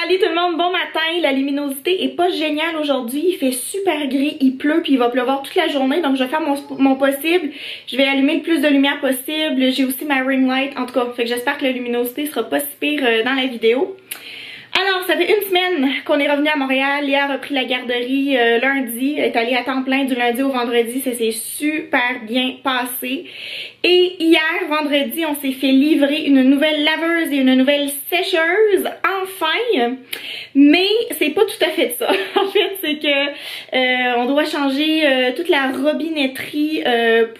Salut tout le monde, bon matin. La luminosité est pas géniale aujourd'hui, il fait super gris, il pleut puis il va pleuvoir toute la journée, donc je vais faire mon possible. Je vais allumer le plus de lumière possible. J'ai aussi ma ring light, en tout cas, fait que j'espère que la luminosité sera pas si pire dans la vidéo. Alors, ça fait une semaine qu'on est revenu à Montréal. Léa a repris la garderie lundi. Elle est allée à temps plein du lundi au vendredi. Ça s'est super bien passé. Et hier, vendredi, on s'est fait livrer une nouvelle laveuse et une nouvelle sécheuse. Enfin! Mais c'est pas tout à fait ça. En fait, c'est que on doit changer toute la robinetterie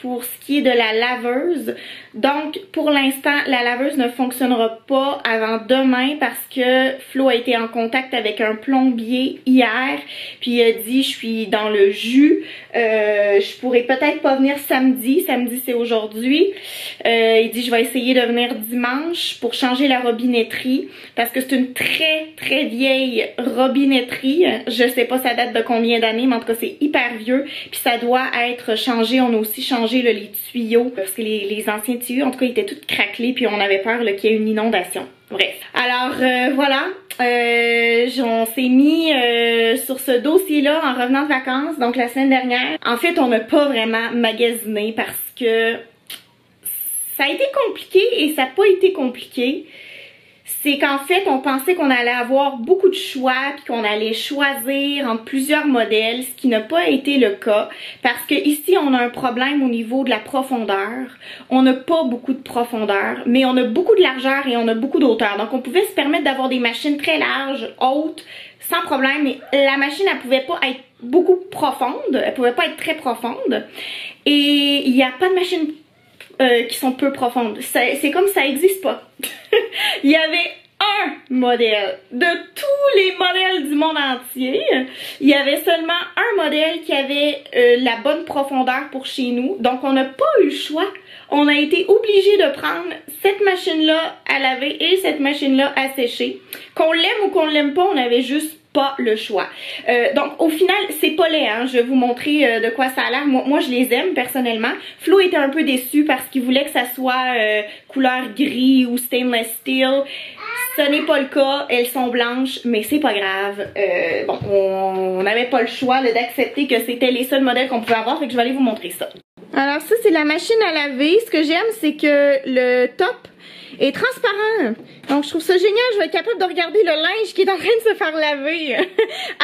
pour ce qui est de la laveuse. Donc, pour l'instant, la laveuse ne fonctionnera pas avant demain parce que Flo a été en contact avec un plombier hier. Puis il a dit, je suis dans le jus, je pourrais peut-être pas venir samedi. Samedi, c'est aujourd'hui. Il dit, je vais essayer de venir dimanche pour changer la robinetterie parce que c'est une très vieille robinetterie. Je sais pas ça date de combien d'années, mais en tout cas, c'est hyper vieux. Puis ça doit être changé. On a aussi changé là, les tuyaux parce que les anciens tuyaux, en tout cas, ils étaient tous craquelés puis on avait peur qu'il y ait une inondation. Bref. Alors, voilà. On s'est mis sur ce dossier-là en revenant de vacances, donc la semaine dernière. En fait, on n'a pas vraiment magasiné parce que ça a été compliqué et ça n'a pas été compliqué. C'est qu'en fait, on pensait qu'on allait avoir beaucoup de choix puis qu'on allait choisir entre plusieurs modèles, ce qui n'a pas été le cas parce que ici, on a un problème au niveau de la profondeur. On n'a pas beaucoup de profondeur, mais on a beaucoup de largeur et on a beaucoup d'auteur. Donc, on pouvait se permettre d'avoir des machines très larges, hautes, sans problème, mais la machine, elle pouvait pas être beaucoup profonde, elle pouvait pas être très profonde. Et il n'y a pas de machine qui sont peu profondes. C'est comme ça n'existe pas. Il y avait un modèle de tous les modèles du monde entier. Il y avait seulement un modèle qui avait la bonne profondeur pour chez nous. Donc on n'a pas eu le choix. On a été obligé de prendre cette machine-là à laver et cette machine-là à sécher. Qu'on l'aime ou qu'on l'aime pas, on avait juste pas le choix. Donc au final, c'est pas laid, hein? Je vais vous montrer de quoi ça a l'air. Moi, je les aime personnellement. Flo était un peu déçu parce qu'il voulait que ça soit couleur gris ou stainless steel. Ce n'est pas le cas, elles sont blanches, mais c'est pas grave. Bon, on n'avait pas le choix d'accepter que c'était les seuls modèles qu'on pouvait avoir, fait que je vais aller vous montrer ça. Alors ça, c'est la machine à laver. Ce que j'aime, c'est que le top est transparent. Donc je trouve ça génial, je vais être capable de regarder le linge qui est en train de se faire laver.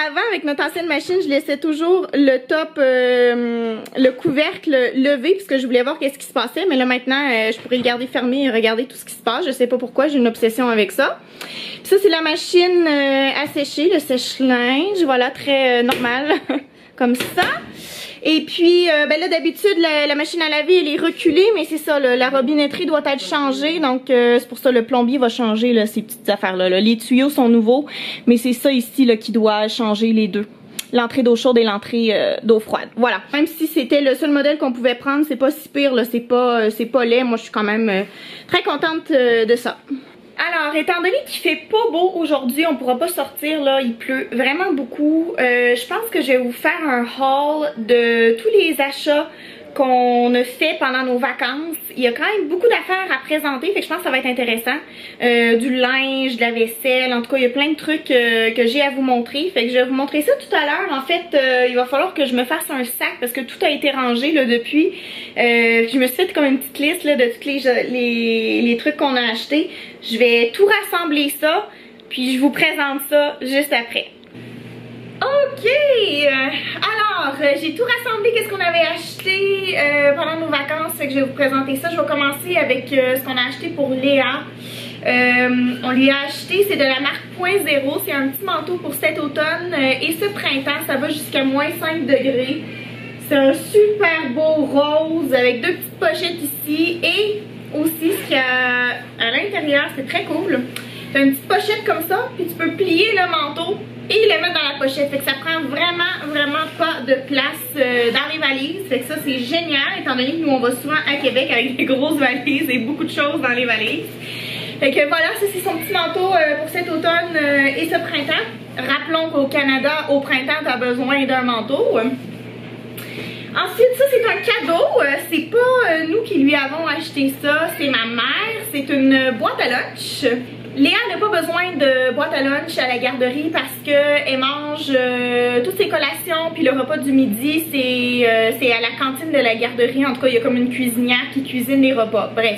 Avant, avec notre ancienne machine, je laissais toujours le top, le couvercle levé puisque je voulais voir qu'est-ce qui se passait. Mais là maintenant, je pourrais le garder fermé et regarder tout ce qui se passe. Je sais pas pourquoi, j'ai une obsession avec ça. Puis ça, c'est la machine à sécher, le sèche-linge. Voilà, très normal, comme ça. Et puis, ben là, d'habitude, la machine à laver, elle est reculée, mais c'est ça, la robinetterie doit être changée. Donc, c'est pour ça le plombier va changer là, ces petites affaires-là. Les tuyaux sont nouveaux, mais c'est ça ici là, qui doit changer les deux. L'entrée d'eau chaude et l'entrée d'eau froide. Voilà. Même si c'était le seul modèle qu'on pouvait prendre, c'est pas si pire, là, c'est pas laid. Moi, je suis quand même très contente de ça. Alors, étant donné qu'il fait pas beau aujourd'hui, on pourra pas sortir, là, il pleut vraiment beaucoup. Je pense que je vais vous faire un haul de tous les achats qu'on a fait pendant nos vacances. Il y a quand même beaucoup d'affaires à présenter, fait que je pense que ça va être intéressant. Du linge, de la vaisselle, en tout cas, il y a plein de trucs que j'ai à vous montrer. Fait que je vais vous montrer ça tout à l'heure. En fait, il va falloir que je me fasse un sac parce que tout a été rangé là depuis. Je me suis fait comme une petite liste là, de tous les trucs qu'on a achetés. Je vais tout rassembler ça, puis je vous présente ça juste après. Ok, alors j'ai tout rassemblé, qu'est-ce qu'on avait acheté pendant nos vacances, fait que je vais vous présenter ça. Je vais commencer avec ce qu'on a acheté pour Léa. On lui a acheté, c'est de la marque Point Zéro, c'est un petit manteau pour cet automne et ce printemps, ça va jusqu'à moins 5 degrés. C'est un super beau rose avec deux petites pochettes ici et aussi ce qu'il y a à l'intérieur, c'est très cool. T'as une petite pochette comme ça, puis tu peux plier le manteau et le mettre dans la pochette. Fait que ça prend vraiment pas de place dans les valises. Fait que ça, c'est génial, étant donné que nous, on va souvent à Québec avec des grosses valises et beaucoup de choses dans les valises. Fait que voilà, ça, c'est son petit manteau pour cet automne et ce printemps. Rappelons qu'au Canada, au printemps, t'as besoin d'un manteau. Ensuite, ça c'est un cadeau, c'est pas nous qui lui avons acheté ça, c'est ma mère, c'est une boîte à lunch. Léa n'a pas besoin de boîte à lunch à la garderie parce qu'elle mange toutes ses collations, puis le repas du midi, c'est à la cantine de la garderie. En tout cas, il y a comme une cuisinière qui cuisine les repas. Bref.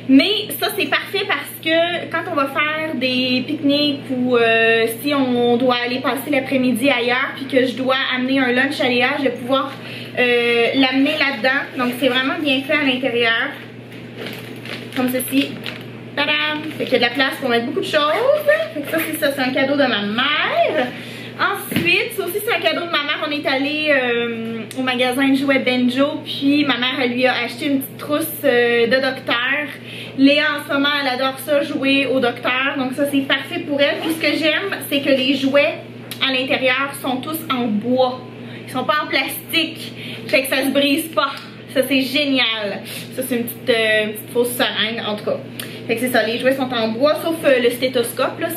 Mais ça, c'est parfait parce que quand on va faire des pique-niques ou si on doit aller passer l'après-midi ailleurs puis que je dois amener un lunch à Léa, je vais pouvoir l'amener là-dedans. Donc, c'est vraiment bien fait à l'intérieur. Comme ceci. Tadam! Fait qu'il y a de la place pour mettre beaucoup de choses. Fait que ça, c'est ça. C'est un cadeau de ma mère. Ensuite, ça aussi, c'est un cadeau de ma mère. On est allé au magasin de jouets Benjo. Puis ma mère, elle lui a acheté une petite trousse de docteur. Léa, en ce moment, elle adore ça, jouer au docteur. Donc ça, c'est parfait pour elle. Puis ce que j'aime, c'est que les jouets à l'intérieur sont tous en bois. Ils sont pas en plastique. Fait que ça se brise pas. Ça, c'est génial. Ça, c'est une petite fausse seringue, en tout cas. Fait que c'est ça, les jouets sont en bois, sauf le stéthoscope, là, ça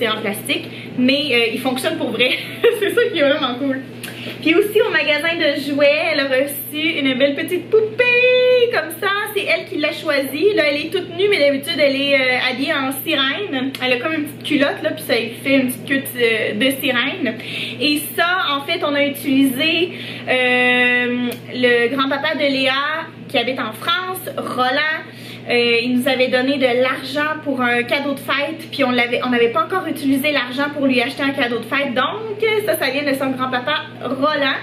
c'est en plastique. Mais il fonctionne pour vrai. C'est ça qui est vraiment cool. Puis aussi au magasin de jouets, elle a reçu une belle petite poupée, comme ça. C'est elle qui l'a choisie. Là, elle est toute nue, mais d'habitude, elle est habillée en sirène. Elle a comme une petite culotte, là, puis ça lui fait une petite queue de sirène. Et ça, en fait, on a utilisé le grand-papa de Léa, qui habite en France, Roland. Il nous avait donné de l'argent pour un cadeau de fête, puis on n'avait pas encore utilisé l'argent pour lui acheter un cadeau de fête, donc ça vient de son grand-papa Roland.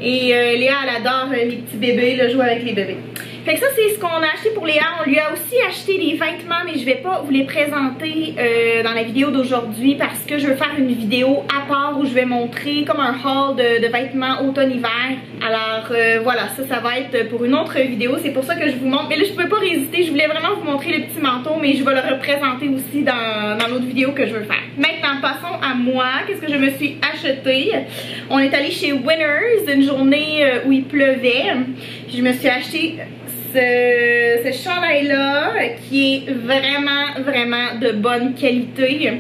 Et Léa, elle adore les petits bébés, là, jouer avec les bébés. Fait que ça, c'est ce qu'on a acheté pour Léa. On lui a aussi acheté des vêtements, mais je vais pas vous les présenter dans la vidéo d'aujourd'hui parce que je veux faire une vidéo à part où je vais montrer comme un haul de vêtements automne-hiver. Alors voilà, ça va être pour une autre vidéo. C'est pour ça que je vous montre. Mais là, je pouvais pas résister. Je voulais vraiment vous montrer le petit manteau, mais je vais le représenter aussi dans l'autre vidéo que je veux faire. Maintenant, passons à moi. Qu'est-ce que je me suis acheté? On est allé chez Winners une journée où il pleuvait. Je me suis acheté ce chandail-là qui est vraiment de bonne qualité,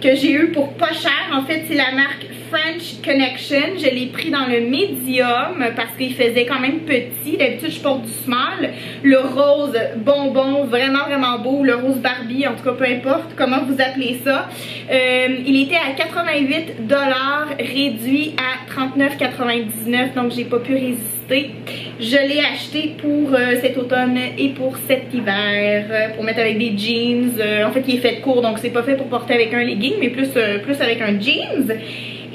que j'ai eu pour pas cher. En fait, c'est la marque French Connection. Je l'ai pris dans le medium parce qu'il faisait quand même petit. D'habitude, je porte du small. Le rose bonbon, vraiment beau. Le rose Barbie, en tout cas, peu importe comment vous appelez ça. Il était à 88 $, réduit à 39,99 $. Donc, j'ai pas pu résister. Je l'ai acheté pour cet automne et pour cet hiver, pour mettre avec des jeans. En fait, il est fait de court, donc c'est pas fait pour porter avec un legging, mais plus avec un jeans.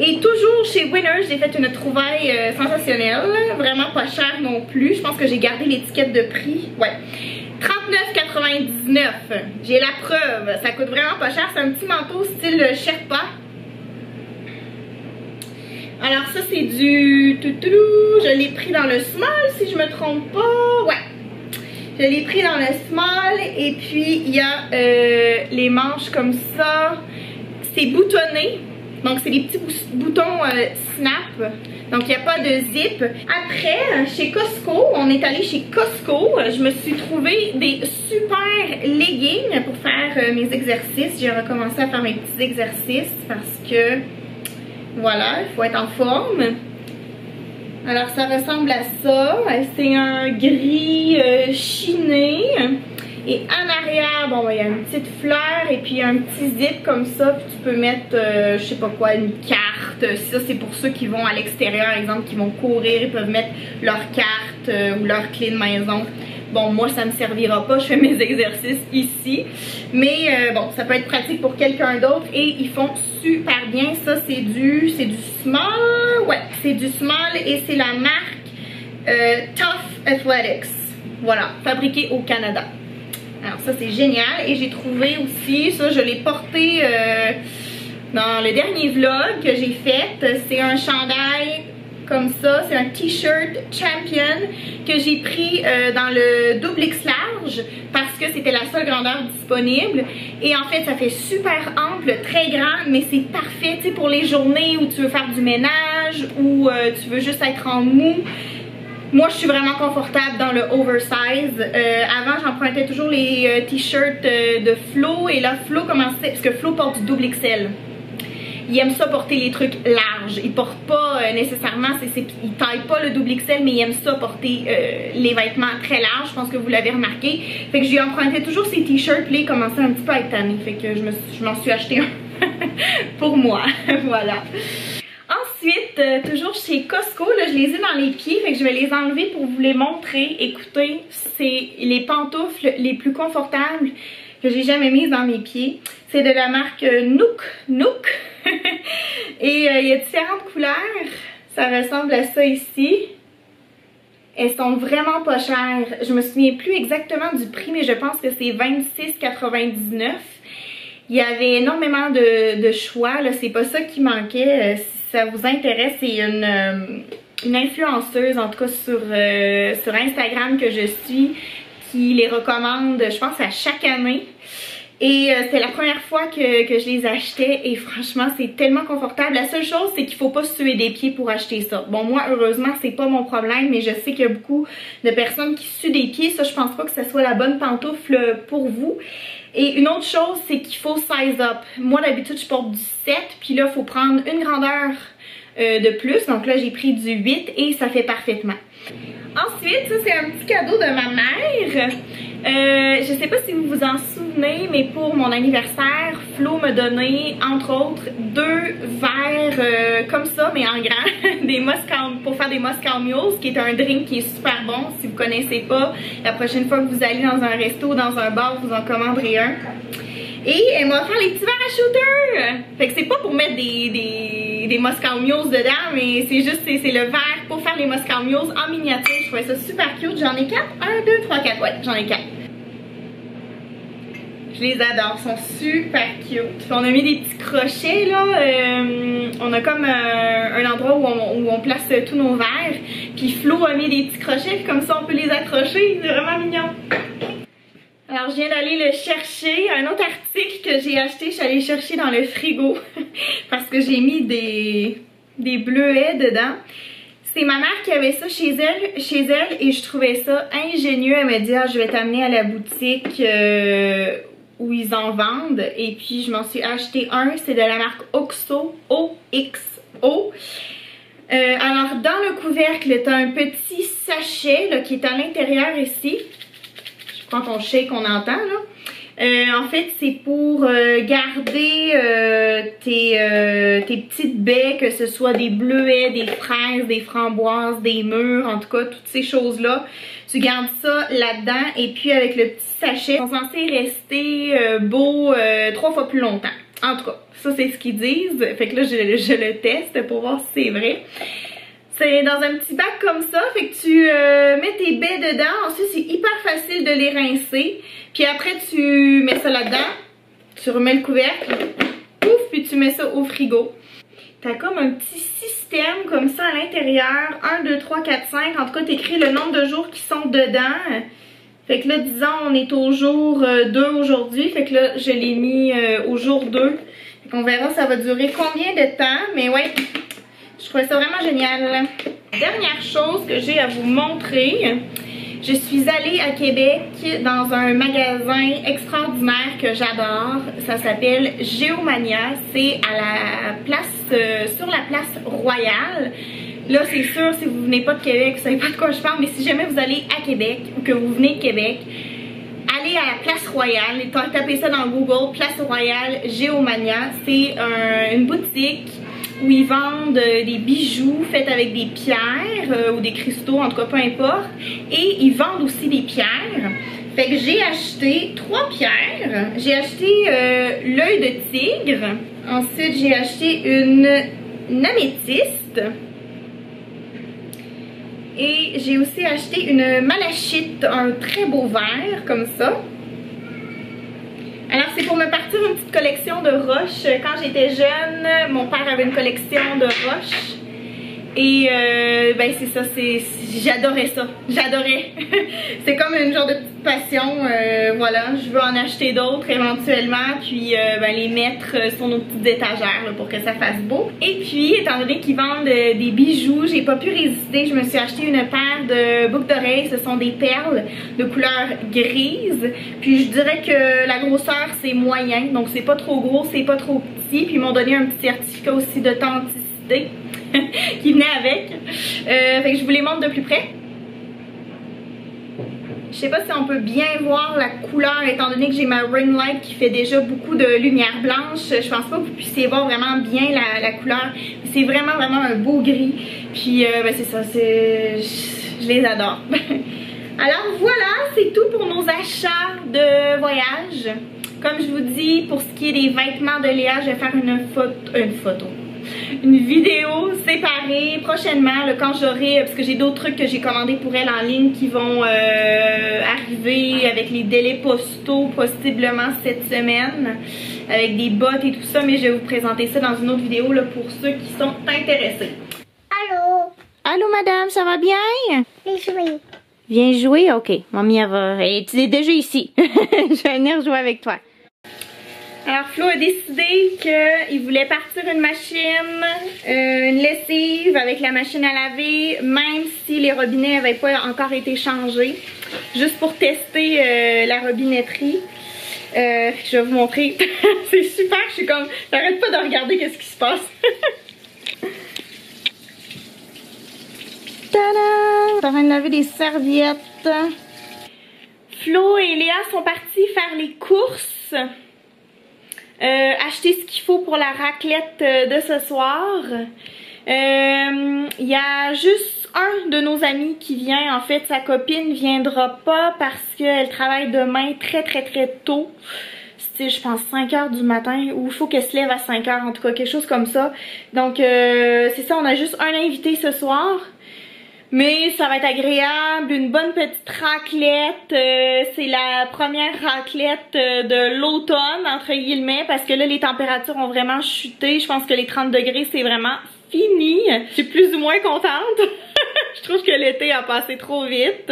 Et toujours chez Winners, j'ai fait une trouvaille sensationnelle, vraiment pas chère non plus. Je pense que j'ai gardé l'étiquette de prix. Ouais. 39,99 $. J'ai la preuve, ça coûte vraiment pas cher. C'est un petit manteau style Sherpa. Alors ça, c'est du toutoulou. Je l'ai pris dans le small, si je me trompe pas. Ouais. Je l'ai pris dans le small. Et puis, il y a les manches comme ça. C'est boutonné. Donc, c'est des petits boutons snap. Donc, il n'y a pas de zip. Après, chez Costco, on est allé chez Costco. Je me suis trouvé des super leggings pour faire mes exercices. J'ai recommencé à faire mes petits exercices parce que, voilà, il faut être en forme. Alors, ça ressemble à ça. C'est un gris chiné. Et en arrière, bon, il y a une petite fleur et puis un petit zip comme ça. Puis tu peux mettre, je sais pas quoi, une carte. Ça, c'est pour ceux qui vont à l'extérieur, exemple, qui vont courir. Ils peuvent mettre leur carte ou leur clé de maison. Bon, moi, ça ne me servira pas. Je fais mes exercices ici. Mais bon, ça peut être pratique pour quelqu'un d'autre. Et ils font super bien. Ça, c'est du small. Ouais, c'est du small et c'est la marque Tough Athletics. Voilà, fabriqué au Canada. Alors ça, c'est génial. Et j'ai trouvé aussi, ça, je l'ai porté dans le dernier vlog que j'ai fait. C'est un chandail comme ça. C'est un t-shirt Champion que j'ai pris dans le double X large parce que c'était la seule grandeur disponible. Et en fait, ça fait super ample, très grand, mais c'est parfait, tu sais, pour les journées où tu veux faire du ménage ou tu veux juste être en mou. Moi, je suis vraiment confortable dans le oversize. Avant, j'empruntais toujours les t-shirts de Flo. Et là, Flo commençait, parce que Flo porte du double XL. il aime ça porter les trucs larges. Il porte pas nécessairement, il taille pas le double XL, mais il aime ça porter les vêtements très larges. Je pense que vous l'avez remarqué. Fait que je lui empruntais toujours ses t-shirts, puis là il commençait un petit peu à être tanné. Fait que je m'en suis acheté un pour moi. Voilà. Ensuite, toujours chez Costco, là, je les ai dans les pieds, fait que je vais les enlever pour vous les montrer. Écoutez, c'est les pantoufles les plus confortables que j'ai jamais mises dans mes pieds. C'est de la marque Nook. Et il y a différentes couleurs. Ça ressemble à ça ici. Elles sont vraiment pas chères. Je me souviens plus exactement du prix, mais je pense que c'est 26,99. Il y avait énormément de choix, là. C'est pas ça qui manquait. Si ça vous intéresse, c'est une influenceuse, en tout cas sur Instagram que je suis, qui les recommande, je pense, à chaque année. Et c'était la première fois que je les achetais et franchement c'est tellement confortable. La seule chose c'est qu'il faut pas se suer des pieds pour acheter ça. Bon, moi heureusement c'est pas mon problème, mais je sais qu'il y a beaucoup de personnes qui se suent des pieds. Ça, je pense pas que ce soit la bonne pantoufle pour vous. Et une autre chose, c'est qu'il faut size up. Moi d'habitude je porte du 7, puis là il faut prendre une grandeur de plus. Donc là j'ai pris du 8 et ça fait parfaitement. Ensuite, ça c'est un petit cadeau de ma mère. Je sais pas si vous vous en souvenez, mais pour mon anniversaire, Flo m'a donné, entre autres, 2 verres comme ça, mais en grand, des Moscow, pour faire des Moscow Mules, qui est un drink qui est super bon. Si vous connaissez pas, la prochaine fois que vous allez dans un resto, dans un bar, vous en commanderez un. Et elle m'a offert les petits verres à shooter. Fait que c'est pas pour mettre des Moscow Mules dedans, mais c'est juste, c'est le verre pour faire les Moscow Mules en miniature. Je trouvais ça super cute. J'en ai 4. 1, 2, 3, 4. Ouais, j'en ai 4. Je les adore. Ils sont super cute. Puis on a mis des petits crochets, là. On a comme un endroit où on place tous nos verres. Puis Flo a mis des petits crochets, puis comme ça on peut les accrocher. C'est vraiment mignon. Alors je viens d'aller le chercher, un autre article que j'ai acheté, je suis allée chercher dans le frigo parce que j'ai mis des bleuets dedans. C'est ma mère qui avait ça chez elle et je trouvais ça ingénieux. Elle m'a dit ah, je vais t'amener à la boutique où ils en vendent, et puis je m'en suis acheté un, c'est de la marque OXO, OXO. Alors dans le couvercle, tu as un petit sachet là, qui est à l'intérieur ici. Quand on shake, on entend là. En fait, c'est pour garder tes petites baies, que ce soit des bleuets, des fraises, des framboises, des mûres, en tout cas, toutes ces choses-là. Tu gardes ça là-dedans et puis avec le petit sachet, ils sont censés rester beaux 3 fois plus longtemps. En tout cas, ça c'est ce qu'ils disent. Fait que là, je le teste pour voir si c'est vrai. C'est dans un petit bac comme ça, fait que tu mets tes baies dedans. Ensuite, c'est hyper facile de les rincer. Puis après, tu mets ça là-dedans. Tu remets le couvercle. Pouf, puis tu mets ça au frigo. T'as comme un petit système comme ça à l'intérieur. 1, 2, 3, 4, 5. En tout cas, t'écris le nombre de jours qui sont dedans. Fait que là, disons, on est au jour 2 aujourd'hui. Fait que là, je l'ai mis au jour 2. Fait qu'on verra ça va durer combien de temps. Mais ouais, je trouvais ça vraiment génial. Dernière chose que j'ai à vous montrer. Je suis allée à Québec dans un magasin extraordinaire que j'adore. Ça s'appelle Géomania. C'est à la place, sur la place Royale. Là, c'est sûr, si vous venez pas de Québec, vous savez pas de quoi je parle, mais si jamais vous allez à Québec ou que vous venez de Québec, allez à la place Royale. Tapez ça dans Google, place Royale Géomania. C'est une boutique où ils vendent des bijoux faits avec des pierres ou des cristaux, en tout cas peu importe. Et ils vendent aussi des pierres. Fait que j'ai acheté 3 pierres. J'ai acheté l'œil de tigre. Ensuite, j'ai acheté une améthyste. Et j'ai aussi acheté une malachite, un très beau vert comme ça. Alors c'est pour me partir une petite collection de roches. Quand j'étais jeune, mon père avait une collection de roches. Et ben c'est ça, j'adorais ça. J'adorais. C'est comme une genre de petite petite passion. Voilà, je veux en acheter d'autres éventuellement, puis ben, les mettre sur nos petites étagères là, pour que ça fasse beau. Et puis, étant donné qu'ils vendent des bijoux, j'ai pas pu résister. Je me suis acheté une paire de boucles d'oreilles. Ce sont des perles de couleur grise. Puis je dirais que la grosseur c'est moyen, donc c'est pas trop gros, c'est pas trop petit. Puis ils m'ont donné un petit certificat aussi d'authenticité qui venait avec. Fait que je vous les montre de plus près. Je sais pas si on peut bien voir la couleur étant donné que j'ai ma ring light qui fait déjà beaucoup de lumière blanche. Je pense pas que vous puissiez voir vraiment bien la couleur. C'est vraiment un beau gris. Puis ben c'est ça, je les adore. Alors voilà, c'est tout pour nos achats de voyage. Comme je vous dis, pour ce qui est des vêtements de Léa, je vais faire une vidéo séparée prochainement là, quand j'aurai, parce que j'ai d'autres trucs que j'ai commandés pour elle en ligne qui vont arriver avec les délais postaux possiblement cette semaine, avec des bottes et tout ça, mais je vais vous présenter ça dans une autre vidéo là, pour ceux qui sont intéressés. Allô? Allô madame, ça va bien? Viens jouer. Viens jouer? Ok, mamie elle va... tu es déjà ici. Je vais venir jouer avec toi. Alors Flo a décidé qu'il voulait partir une machine, une lessive avec la machine à laver, même si les robinets n'avaient pas encore été changés, juste pour tester la robinetterie. Je vais vous montrer. C'est super, je suis comme, j'arrête pas de regarder qu'est-ce qui se passe. Tada! On est en train de laver des serviettes. Flo et Léa sont partis faire les courses. Acheter ce qu'il faut pour la raclette de ce soir. Il y a juste un de nos amis qui vient. En fait, sa copine viendra pas parce qu'elle travaille demain très tôt. C'est, je pense, 5 h du matin, ou il faut qu'elle se lève à 5 h, en tout cas, quelque chose comme ça. Donc, c'est ça, on a juste un invité ce soir. Mais ça va être agréable, une bonne petite raclette. C'est la première raclette de l'automne, entre guillemets, parce que là, les températures ont vraiment chuté. Je pense que les 30 degrés, c'est vraiment fini. Je suis plus ou moins contente. Je trouve que l'été a passé trop vite.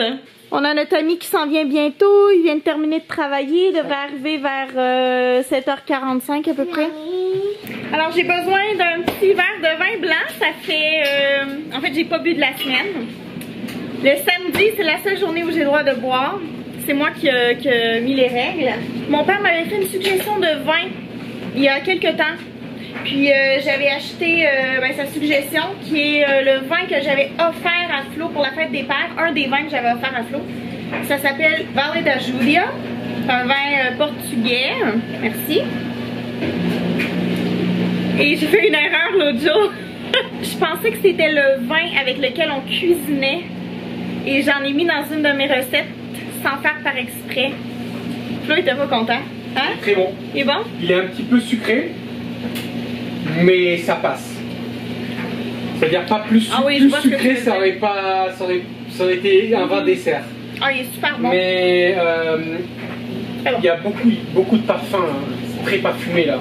On a notre ami qui s'en vient bientôt. Il vient de terminer de travailler. Il devrait arriver vers 7 h 45 à peu près. Alors j'ai besoin d'un petit verre de vin blanc. Ça fait... en fait, j'ai pas bu de la semaine. Le samedi, c'est la seule journée où j'ai le droit de boire. C'est moi qui ai mis les règles. Mon père m'avait fait une suggestion de vin il y a quelques temps. Puis j'avais acheté sa suggestion qui est le vin que j'avais offert à Flo pour la fête des pères. Un des vins que j'avais offert à Flo. Ça s'appelle Vale da Julia. C'est un vin portugais. Merci. Et j'ai fait une erreur l'autre jour. Je pensais que c'était le vin avec lequel on cuisinait. Et j'en ai mis dans une de mes recettes sans faire par exprès. Flo était pas content. Hein? Très bon. Il est bon? Il est un petit peu sucré, mais ça passe. C'est-à-dire pas plus, plus sucré, ça aurait été un vin dessert. Ah, il est super bon. Mais il y a beaucoup de parfums. Hein. C'est très parfumé là.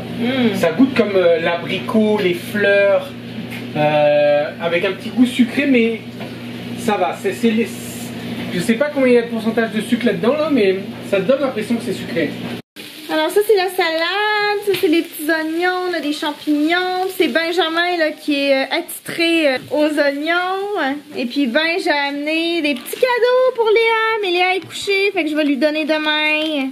Ça goûte comme l'abricot, les fleurs, avec un petit goût sucré, mais ça va. Je sais pas combien il y a de pourcentage de sucre là-dedans, là, mais ça donne l'impression que c'est sucré. Alors ça c'est la salade, ça c'est les petits oignons, on a des champignons, c'est Benjamin là qui est attitré aux oignons. Et puis ben j'ai amené des petits cadeaux pour Léa, mais Léa est couchée, fait que je vais lui donner demain.